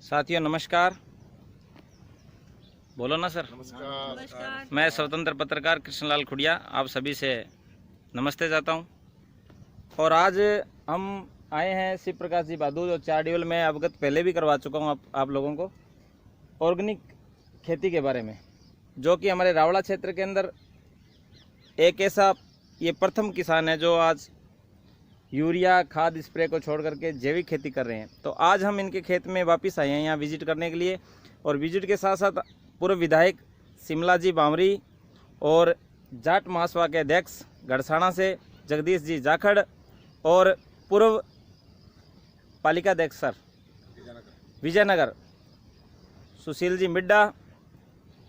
साथियों नमस्कार। बोलो ना सर। नमस्कार। मैं स्वतंत्र पत्रकार कृष्णलाल खुड़िया आप सभी से नमस्ते चाहता हूं। और आज हम आए हैं शिव प्रकाश जी बादू, जो चारडीवल में अवगत पहले भी करवा चुका हूं आप लोगों को ऑर्गेनिक खेती के बारे में, जो कि हमारे रावड़ा क्षेत्र के अंदर एक ऐसा ये प्रथम किसान है जो आज यूरिया खाद स्प्रे को छोड़ करके जैविक खेती कर रहे हैं। तो आज हम इनके खेत में वापस आए हैं यहाँ विजिट करने के लिए, और विजिट के साथ साथ पूर्व विधायक शिमला जी बामरी और जाट महासभा के अध्यक्ष गढ़साना से जगदीश जी जाखड़ और पूर्व पालिका अध्यक्ष सर विजयनगर सुशील जी मिड्डा,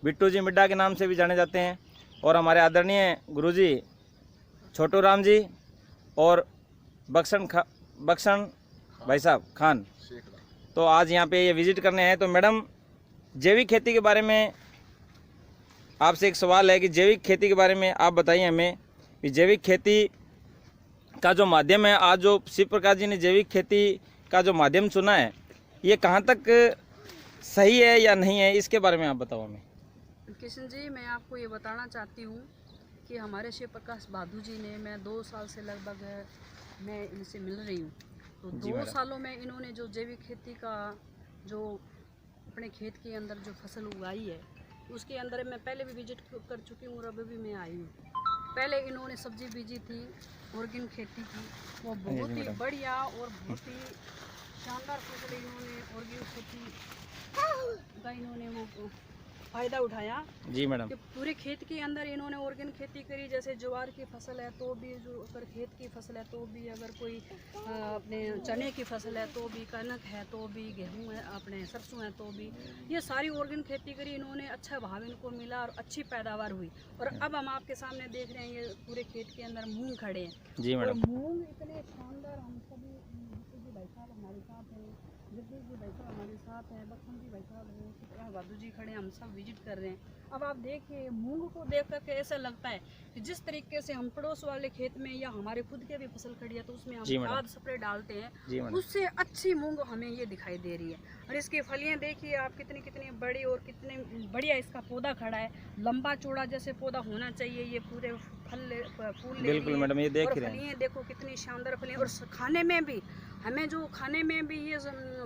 बिट्टू जी मिड्डा के नाम से भी जाने जाते हैं, और हमारे आदरणीय गुरुजी छोटू राम जी और बक्सन भाई साहब खान। तो आज यहाँ पे ये विजिट करने हैं। तो मैडम, जैविक खेती के बारे में आपसे एक सवाल है कि जैविक खेती के बारे में आप बताइए हमें कि जैविक खेती का जो माध्यम है, आज जो शिव प्रकाश जी ने जैविक खेती का जो माध्यम चुना है, ये कहाँ तक सही है या नहीं है, इसके बारे में आप बताओ हमें। किशन जी, मैं आपको ये बताना चाहती हूँ कि हमारे शिव प्रकाश बादू जी ने, मैं 2 साल से लगभग मैं इनसे मिल रही हूँ। तो 2 सालों में इन्होंने जो जैविक खेती का जो अपने खेत के अंदर जो फसल उगाई है, उसके अंदर मैं पहले भी विजिट कर चुकी हूँ और अभी भी मैं आई हूँ। पहले इन्होंने सब्जी बीजी थी, ऑर्गेनिक खेती की, वो बहुत ही बढ़िया और बहुत ही शानदार फसल इन्होंने ऑर्गेनिक खेती का इन्होंने वो फ़ायदा उठाया जी मैडम। कि पूरे खेत के अंदर इन्होंने ऑर्गेनिक खेती करी। जैसे ज्वार की फसल है तो भी, जो अगर खेत की फसल है तो भी, अगर कोई अपने चने की फसल है तो भी, कनक है तो भी, गेहूं है, अपने सरसों है तो भी, ये सारी ऑर्गेनिक खेती करी इन्होंने। अच्छा भाव इनको मिला और अच्छी पैदावार हुई। और अब हम आपके सामने देख रहे हैं ये पूरे खेत के अंदर मूँग खड़े हैं जी मैडम। और मूँग इतने शानदार, हम सभी जी भाई साहब हमारे साथ हैं, जगदीश जी भाई साहब हमारे साथ हैं, बक्सन जी भाई साहब हैं, बादू जी खड़े, हम सब विजिट कर रहे हैं। अब आप देखिए, मूंग को देख करके ऐसा लगता है कि जिस तरीके से हम पड़ोस वाले खेत में या हमारे खुद के भी फसल खड़ी है तो उसमें हम खाद स्प्रे डालते हैं, उससे अच्छी मूंग हमें ये दिखाई दे रही है। और इसकी फलियां देखिए आप, कितनी कितनी बड़ी और कितने बढ़िया इसका पौधा खड़ा है, लंबा चौड़ा जैसे पौधा होना चाहिए। ये पूरे फूल बिल्कुल मैडम, ये देख रहे हैं। फलियां देखो कितनी शानदार फलियां, और खाने में भी हमें जो खाने में भी ये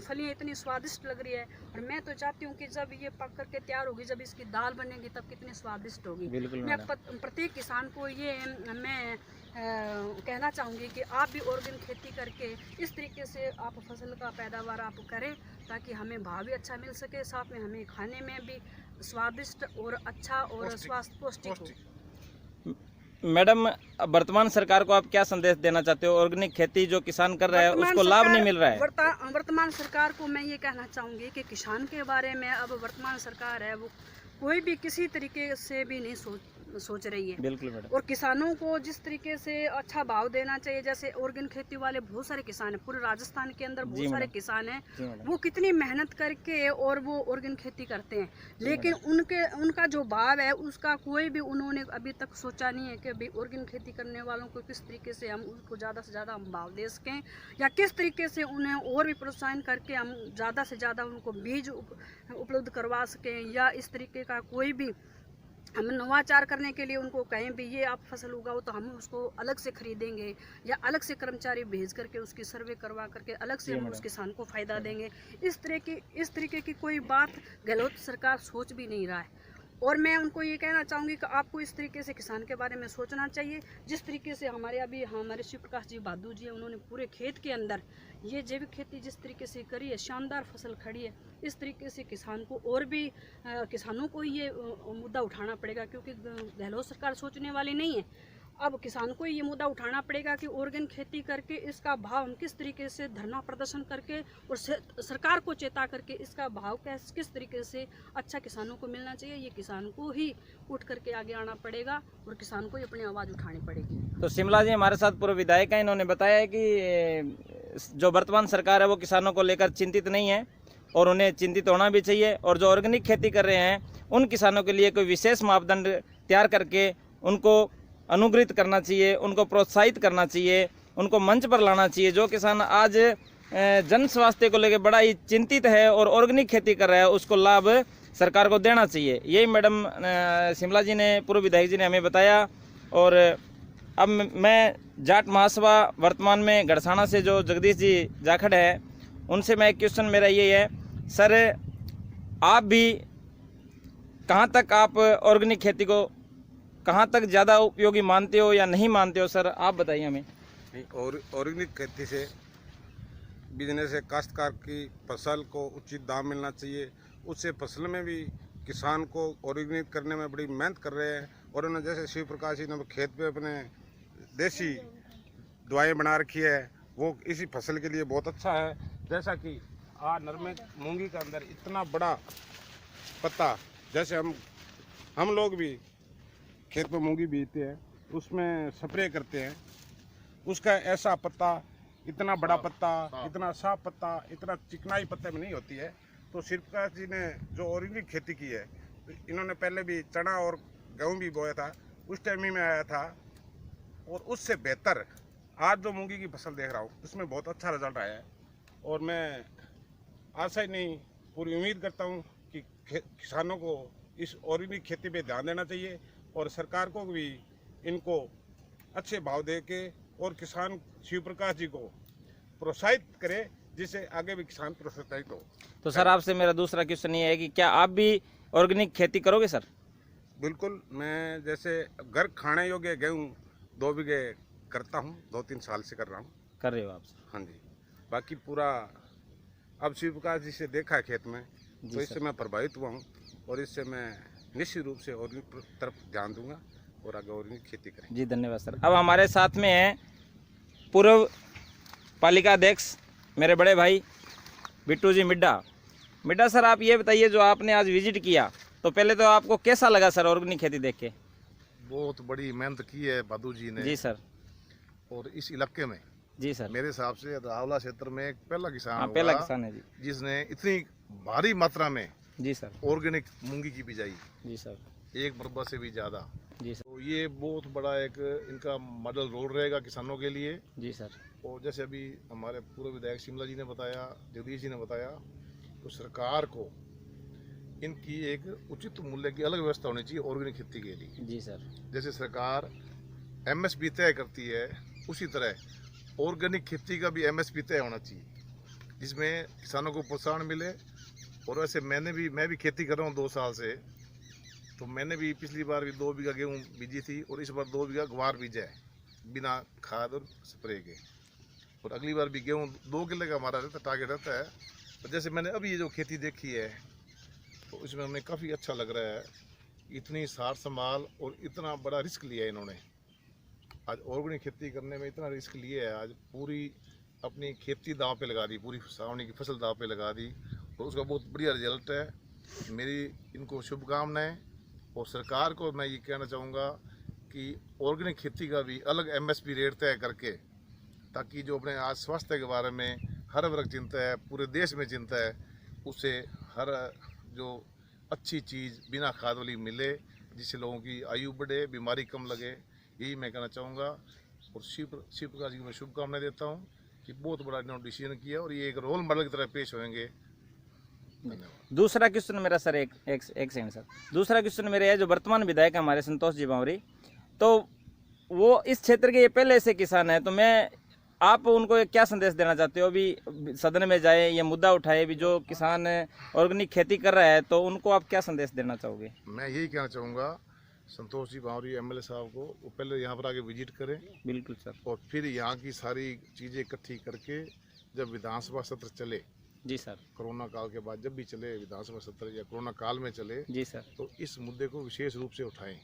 फलियां इतनी स्वादिष्ट लग रही है। और मैं तो चाहती हूँ कि जब ये पक करके तैयार होगी, जब इसकी दाल बनेगी, तब कितनी स्वादिष्ट होगी। मैं प्रत्येक किसान को ये मैं कहना चाहूँगी कि आप भी ऑर्गेनिक खेती करके इस तरीके से आप फसल का पैदावार आप करें, ताकि हमें भाव भी अच्छा मिल सके, साथ में हमें खाने में भी स्वादिष्ट और अच्छा और स्वास्थ्य पौष्टिक हो। मैडम, वर्तमान सरकार को आप क्या संदेश देना चाहते हो? ऑर्गेनिक खेती जो किसान कर रहा है उसको लाभ नहीं मिल रहा है। वर्तमान सरकार को मैं ये कहना चाहूँगी कि किसान के बारे में अब वर्तमान सरकार है वो कोई भी किसी तरीके से भी नहीं सोच रही है। बिल्कुल मैडम। और किसानों को जिस तरीके से अच्छा भाव देना चाहिए, जैसे ऑर्गेनिक खेती वाले बहुत सारे किसान हैं, पूरे राजस्थान के अंदर बहुत सारे किसान हैं, वो कितनी मेहनत करके और वो ऑर्गेनिक खेती करते हैं, लेकिन उनका जो भाव है उसका कोई भी उन्होंने अभी तक सोचा नहीं है कि भाई ऑर्गेनिक खेती करने वालों को किस तरीके से हम उसको ज़्यादा से ज़्यादा हम भाव दे सकें, या किस तरीके से उन्हें और भी प्रोत्साहन करके हम ज़्यादा से ज़्यादा उनको बीज उपलब्ध करवा सकें, या इस तरीके का कोई भी हम नवाचार करने के लिए उनको कहें भी ये आप फसल उगाओ तो हम उसको अलग से खरीदेंगे, या अलग से कर्मचारी भेज करके उसकी सर्वे करवा करके अलग से हम उस किसान को फ़ायदा देंगे। इस तरीके की कोई बात गहलोत सरकार सोच भी नहीं रहा है। और मैं उनको ये कहना चाहूँगी कि आपको इस तरीके से किसान के बारे में सोचना चाहिए, जिस तरीके से हमारे शिव प्रकाश जी बादू जी हैं, उन्होंने पूरे खेत के अंदर ये जैविक खेती जिस तरीके से करी है, शानदार फसल खड़ी है। इस तरीके से किसान को और भी किसानों को ये मुद्दा उठाना पड़ेगा, क्योंकि गहलोत सरकार सोचने वाली नहीं है। अब किसान को ये मुद्दा उठाना पड़ेगा कि ऑर्गेनिक खेती करके इसका भाव हम किस तरीके से धरना प्रदर्शन करके और सरकार को चेता करके इसका भाव किस तरीके से अच्छा किसानों को मिलना चाहिए, ये किसान को ही उठ करके आगे आना पड़ेगा और किसान को ही अपनी आवाज़ उठानी पड़ेगी। तो शिमला जी हमारे साथ पूर्व विधायक हैं, इन्होंने बताया है कि जो वर्तमान सरकार है वो किसानों को लेकर चिंतित नहीं है, और उन्हें चिंतित होना भी चाहिए। और जो ऑर्गेनिक खेती कर रहे हैं उन किसानों के लिए कोई विशेष मापदंड तैयार करके उनको अनुग्रहित करना चाहिए, उनको प्रोत्साहित करना चाहिए, उनको मंच पर लाना चाहिए। जो किसान आज जन स्वास्थ्य को लेकर बड़ा ही चिंतित है और ऑर्गेनिक खेती कर रहा है, उसको लाभ सरकार को देना चाहिए। यही मैडम शिमला जी ने, पूर्व विधायक जी ने हमें बताया। और अब मैं जाट महासभा वर्तमान में गड़साना से जो जगदीश जी जाखड़ है, उनसे मैं क्वेश्चन मेरा ये है, सर आप भी कहाँ तक आप ऑर्गेनिक खेती को कहाँ तक ज़्यादा उपयोगी मानते हो या नहीं मानते हो, सर आप बताइए हमें। और ऑर्गेनिक खेती से बिजनेस है, काश्तकार की फसल को उचित दाम मिलना चाहिए। उससे फसल में भी किसान को ऑर्गेनिक करने में बड़ी मेहनत कर रहे हैं। और उन्होंने जैसे शिव प्रकाश जी ने खेत पे अपने देसी दवाएं बना रखी है, वो इसी फसल के लिए बहुत अच्छा है। जैसा कि आज नरमे मूंगी के अंदर इतना बड़ा पत्ता, जैसे हम लोग भी खेत में मूंगी बीजते हैं, उसमें स्प्रे करते हैं, उसका ऐसा पत्ता, इतना बड़ा पत्ता, इतना साफ पत्ता, इतना चिकनाई पत्ते में नहीं होती है। तो शिव प्रकाश जी ने जो ऑर्गेनिक खेती की है, तो इन्होंने पहले भी चना और गेहूँ भी बोया था, उस टाइम ही में आया था। और उससे बेहतर आज जो मूंगी की फसल देख रहा हूँ, उसमें बहुत अच्छा रिजल्ट आया है। और मैं आशा ही नहीं, पूरी उम्मीद करता हूँ कि किसानों को इस ऑर्गेनिक खेती पे ध्यान देना चाहिए और सरकार को भी इनको अच्छे भाव दे के और किसान शिव प्रकाश जी को प्रोत्साहित करे, जिससे आगे भी किसान प्रोत्साहित हो। तो सर आपसे मेरा दूसरा क्वेश्चन ये है कि क्या आप भी ऑर्गेनिक खेती करोगे सर? बिल्कुल, मैं जैसे घर खाने योग्य गेहूँ 2 बीघे करता हूँ, 2-3 साल से कर रहा हूँ। कर रहे हो आप? हाँ जी, बाकी पूरा अब शिव प्रकाश जी से देखा है खेत में, तो इससे मैं प्रभावित हुआ हूँ और इससे मैं निश्चित रूप से ऑर्गेनिक तरफ ध्यान दूंगा और आगे ऑर्गेनिक खेती करें। जी धन्यवाद सर। अब हमारे साथ में हैं पूर्व पालिका अध्यक्ष मेरे बड़े भाई बिट्टू जी मिड्डा सर, आप ये बताइए, जो आपने आज विजिट किया, तो पहले तो आपको कैसा लगा सर ऑर्गेनिक खेती देख के? बहुत बड़ी मेहनत की है बादू जी ने। जी सर। और इस इलाके में जी सर, मेरे हिसाब से रावला क्षेत्र में एक पहला किसान होगा, पहला किसान है जी, जिसने इतनी भारी मात्रा में जी सर, ऑर्गेनिक मूंगी की बिजाई, जी सर, 1 मरबा से भी ज़्यादा। जी सर, तो ये बहुत बड़ा एक इनका मॉडल रोल रहेगा किसानों के लिए। जी सर, और जैसे अभी हमारे पूर्व विधायक शिमला जी ने बताया, जगदीश जी ने बताया, तो सरकार को इनकी एक उचित मूल्य की अलग व्यवस्था होनी चाहिए ऑर्गेनिक खेती के लिए। जी सर, जैसे सरकार MSP तय करती है, उसी तरह ऑर्गेनिक खेती का भी MSP तय होना चाहिए, जिसमें किसानों को प्रोत्साहन मिले। और वैसे मैं भी खेती कर रहा हूँ 2 साल से, तो मैंने भी पिछली बार भी 2 बीघा गेहूँ बीजी थी और इस बार 2 बीघा ग्वार बीजा है बिना खाद और स्प्रे के। और अगली बार भी गेहूँ 2 किले का हमारा टारगेट रहता है। तो जैसे मैंने अभी ये जो खेती देखी है, तो इसमें हमें काफ़ी अच्छा लग रहा है। इतनी सार संभाल और इतना बड़ा रिस्क लिया है इन्होंने। आज ऑर्गेनिक खेती करने में इतना रिस्क लिया है, आज पूरी अपनी खेती दांव पे लगा दी, पूरी सावनी की फसल दांव पे लगा दी, और उसका बहुत बढ़िया रिजल्ट है। मेरी इनको शुभकामनाएं। और सरकार को मैं ये कहना चाहूँगा कि ऑर्गेनिक खेती का भी अलग MSP रेट तय करके, ताकि जो अपने आज स्वास्थ्य के बारे में हर वर्ग चिंता है, पूरे देश में चिंता है, उसे हर जो अच्छी चीज़ बिना खाद वाली मिले, जिससे लोगों की आयु बढ़े, बीमारी कम लगे, यही मैं कहना चाहूँगा। और शिव प्रकाश जी को मैं शुभकामनाएं देता हूँ कि बहुत बड़ा इन्होंने डिसीजन किया और ये एक रोल मॉडल की तरह पेश होंगे। धन्यवाद। दूसरा क्वेश्चन मेरा सर, एक सेकंड सर, दूसरा क्वेश्चन मेरे है, जो वर्तमान विधायक हमारे संतोष जी बावरी, तो वो इस क्षेत्र के ये पहले से किसान है, तो मैं आप उनको क्या संदेश देना चाहते हो? अभी सदन में जाए, ये मुद्दा उठाए, भी जो किसान ऑर्गेनिक खेती कर रहा है, तो उनको आप क्या संदेश देना चाहोगे? मैं यही कहना चाहूँगा संतोष जी बावरी MLA साहब को, वो पहले यहाँ पर आके विजिट करें। बिल्कुल सर। और फिर यहाँ की सारी चीज़ें इकट्ठी करके जब विधानसभा सत्र चले, जी सर, कोरोना काल के बाद जब भी चले विधानसभा सत्र या कोरोना काल में चले, जी सर, तो इस मुद्दे को विशेष रूप से उठाएं,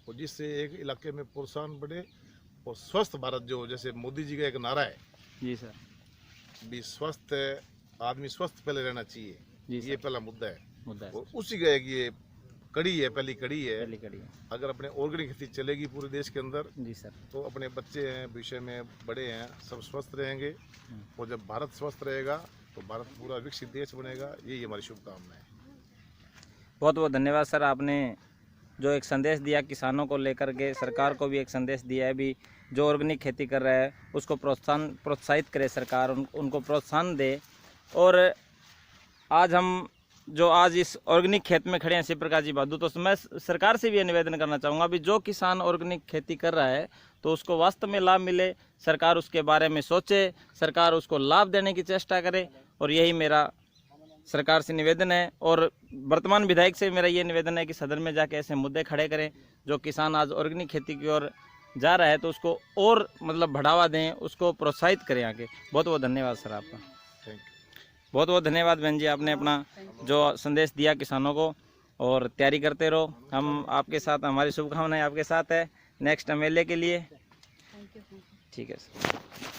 और जिससे एक इलाके में प्रोत्साहन बढ़े। और स्वस्थ भारत, जो जैसे मोदी जी का एक नारा है, जी सर, भी स्वस्थ आदमी स्वस्थ पहले रहना चाहिए, ये पहला मुद्दा है। और उसी का एक ये कड़ी है, पहली कड़ी है। अगर अपने ऑर्गेनिक खेती चलेगी पूरे देश के अंदर, जी सर, तो अपने बच्चे हैं, विषय में बड़े हैं, सब स्वस्थ रहेंगे। और जब भारत स्वस्थ रहेगा तो भारत पूरा विकसित देश बनेगा। यही हमारी शुभकामना है। बहुत बहुत धन्यवाद सर, आपने जो एक संदेश दिया किसानों को लेकर के, सरकार को भी एक संदेश दिया है भी जो ऑर्गेनिक खेती कर रहा है उसको प्रोत्साहित करे सरकार, उनको प्रोत्साहन दे। और आज हम जो आज इस ऑर्गेनिक खेत में खड़े हैं शिव प्रकाश जी बादू, तो मैं सरकार से भी ये निवेदन करना चाहूँगा भी जो किसान ऑर्गेनिक खेती कर रहा है तो उसको वास्तव में लाभ मिले, सरकार उसके बारे में सोचे, सरकार उसको लाभ देने की चेष्टा करे। और यही मेरा सरकार से निवेदन है। और वर्तमान विधायक से मेरा ये निवेदन है कि सदन में जाके ऐसे मुद्दे खड़े करें, जो किसान आज ऑर्गेनिक खेती की ओर जा रहा है तो उसको और मतलब बढ़ावा दें, उसको प्रोत्साहित करें आगे। बहुत बहुत धन्यवाद सर आपका। Thank you. बहुत बहुत धन्यवाद बहन जी, आपने अपना जो संदेश दिया किसानों को। और तैयारी करते रहो, हम आपके साथ, हमारी शुभकामनाएं आपके साथ है नेक्स्ट MLA के लिए। Thank you. ठीक है सर।